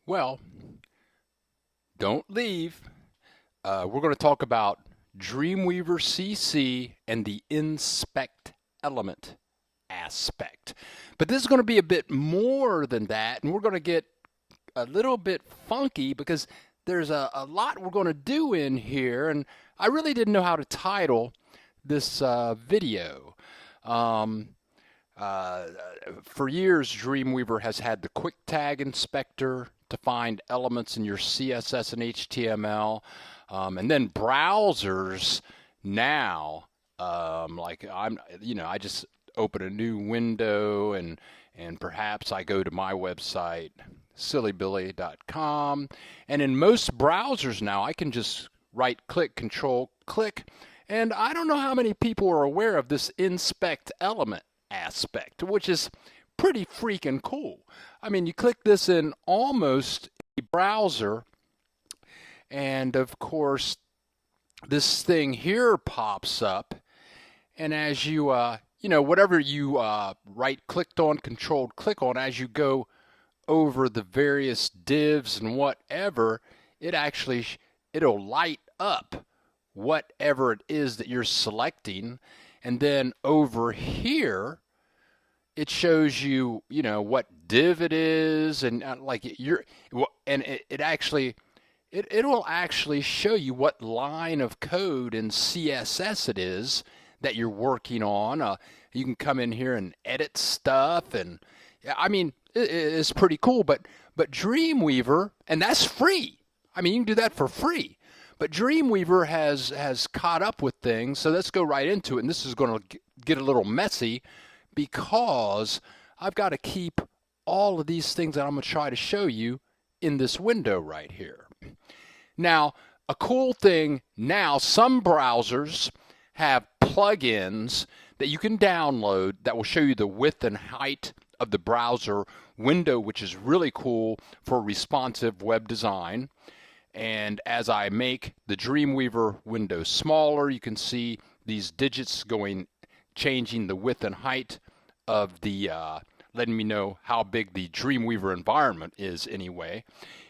Well, don't leave. We're going to talk about Dreamweaver CC and the inspect element aspect. But this is going to be a bit more than that, and we're going to get a little bit funky because there's a lot we're going to do in here, and I really didn't know how to title this video. For years, Dreamweaver has had the quick tag inspector to find elements in your CSS and HTML, and then browsers now, I just open a new window and perhaps I go to my website, sillybilly.com, and in most browsers now I can just right-click, control-click, and I don't know how many people are aware of this inspect element aspect, which is pretty freaking cool. I mean, you click this in almost a browser, and of course, this thing here pops up, and as you, whatever you right-clicked on, controlled-click on, as you go over the various divs and whatever, it'll light up whatever it is that you're selecting, and then over here it shows you, what div it is, and it'll actually show you what line of code in CSS it is that you're working on. You can come in here and edit stuff, and I mean, it's pretty cool. But Dreamweaver, and that's free. I mean, you can do that for free. But Dreamweaver has caught up with things, so let's go right into it. And this is going to get a little messy because I've got to keep all of these things that I'm going to try to show you in this window right here. Now, a cool thing now, some browsers have plugins that you can download that will show you the width and height of the browser window, which is really cool for responsive web design. And as I make the Dreamweaver window smaller, you can see these digits changing the width and height of the, letting me know how big the Dreamweaver environment is anyway.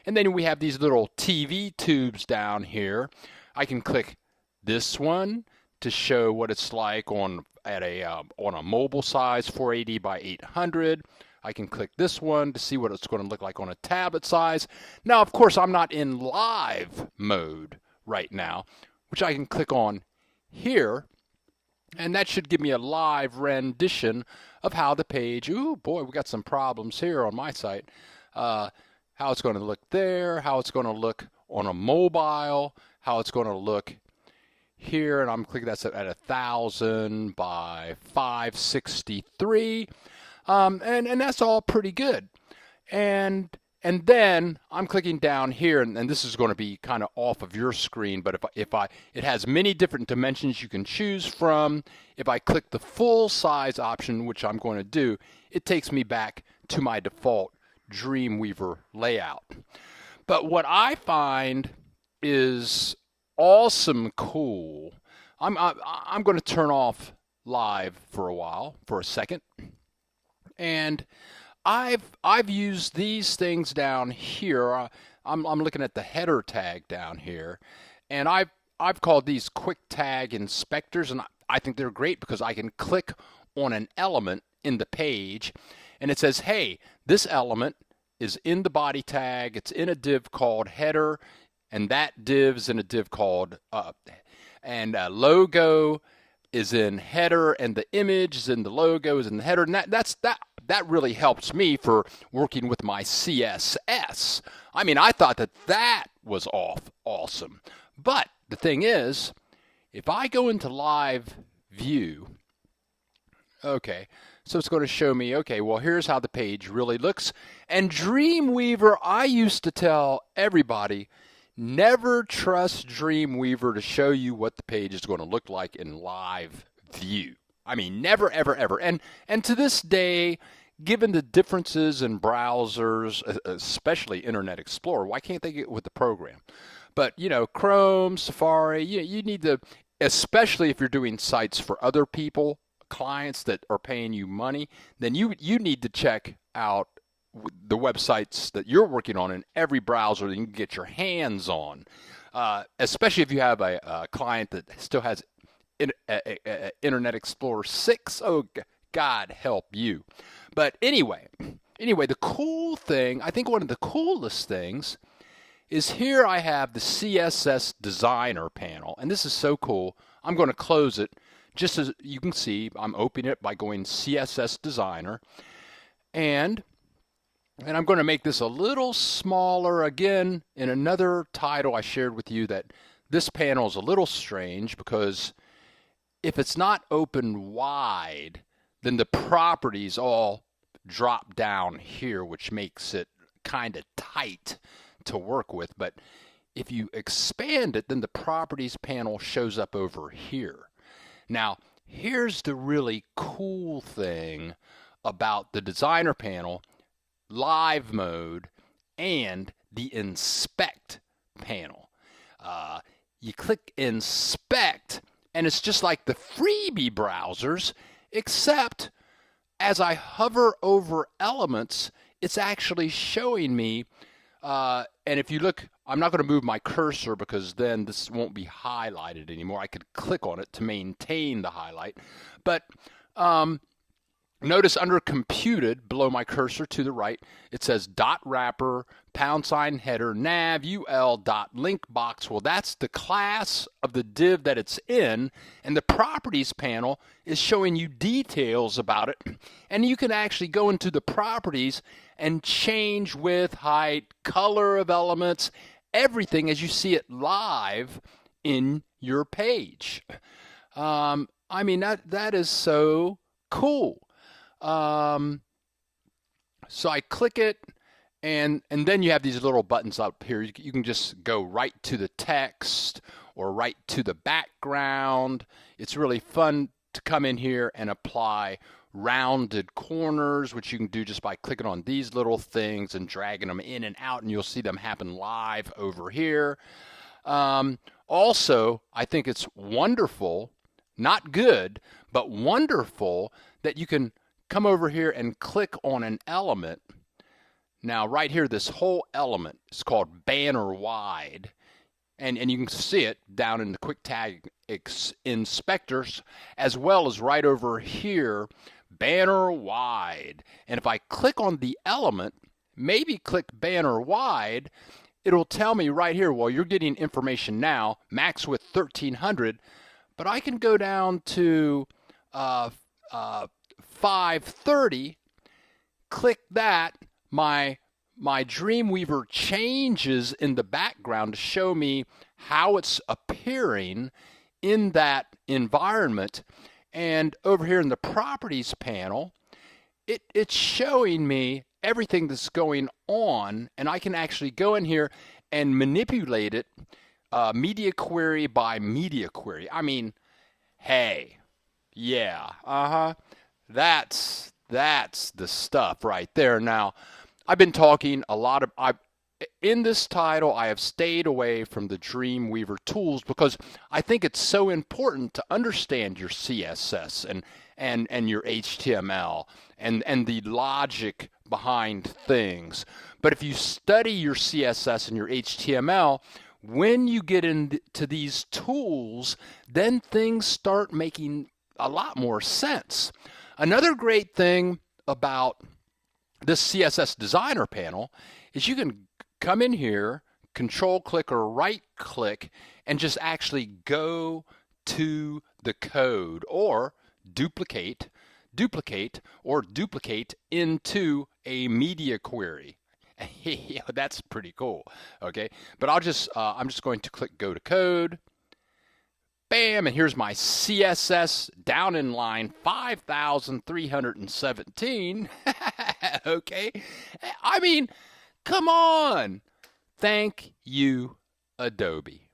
And then we have these little TV tubes down here. I can click this one to show what it's like on a mobile size 480 by 800. I can click this one to see what it's going to look like on a tablet size. Now, of course, I'm not in live mode right now, which I can click on here, and that should give me a live rendition of how the page, ooh boy, we got some problems here on my site, how it's going to look there, how it's going to look on a mobile, how it's going to look here, and I'm clicking that's at 1000 by 563. And that's all pretty good. And then I'm clicking down here, and this is going to be kind of off of your screen, but it has many different dimensions you can choose from. If I click the full size option, which I'm going to do, it takes me back to my default Dreamweaver layout. But what I find is awesome cool. I'm going to turn off live for a second. And I've used these things down here. I'm looking at the header tag down here, and I've called these quick tag inspectors, and I think they're great because I can click on an element in the page, and it says, hey, this element is in the body tag. It's in a div called header, and that div is in a div called logo is in header, and the image is in the logo is in the header, and that really helps me for working with my CSS. I mean, I thought that was awesome. But the thing is, if I go into live view, okay, so it's going to show me, okay, well, here's how the page really looks. And Dreamweaver, I used to tell everybody, never trust Dreamweaver to show you what the page is going to look like in live view. I mean, never, ever, ever. And to this day, given the differences in browsers, especially Internet Explorer, why can't they get with the program? But, Chrome, Safari, you need the especially if you're doing sites for other people, clients that are paying you money, then you need to check out the websites that you're working on in every browser that you can get your hands on, especially if you have a client that still has Internet Explorer 6. Oh, God help you. But anyway, the cool thing, I think one of the coolest things is here I have the CSS Designer Panel, and this is so cool. I'm going to close it. Just as you can see, I'm opening it by going CSS Designer, and I'm going to make this a little smaller. Again, in another title I shared with you that this panel is a little strange because if it's not open wide, then the properties all drop down here, which makes it kind of tight to work with. But if you expand it, then the properties panel shows up over here. Now, here's the really cool thing about the designer panel, live mode, and the inspect panel. You click inspect, and it's just like the freebie browsers, except as I hover over elements, it's actually showing me, and if you look, I'm not going to move my cursor because then this won't be highlighted anymore. I could click on it to maintain the highlight. But notice under computed, below my cursor to the right, it says dot wrapper, # header, nav, ul, dot link box. Well, that's the class of the div that it's in, and the properties panel is showing you details about it. And you can actually go into the properties and change width, height, color of elements, everything as you see it live in your page. I mean, that is so cool. So I click it, and then you have these little buttons up here. You can just go right to the text or right to the background. It's really fun to come in here and apply rounded corners, which you can do just by clicking on these little things and dragging them in and out, and you'll see them happen live over here. Also, I think it's wonderful, not good, but wonderful that you can come over here and click on an element. Now, right here, this whole element is called banner wide, and you can see it down in the quick tag inspectors, as well as right over here, banner wide. And if I click on the element, maybe click banner wide, it'll tell me right here, well, you're getting information now, max width 1300, but I can go down to 530, click that, my Dreamweaver changes in the background to show me how it's appearing in that environment. And over here in the properties panel, it's showing me everything that's going on, and I can actually go in here and manipulate it media query by media query. I mean, hey, yeah, that's the stuff right there. Now, I've been talking a lot of, in this title, I have stayed away from the Dreamweaver tools because I think it's so important to understand your CSS and your HTML and the logic behind things. But if you study your CSS and your HTML, when you get into these tools, then things start making a lot more sense. Another great thing about this CSS Designer panel is you can come in here, control click or right click, and just actually go to the code or duplicate into a media query. That's pretty cool. Okay, but I'm just going to click go to code. Bam, and here's my CSS down in line 5,317. Okay, I mean, come on. Thank you, Adobe.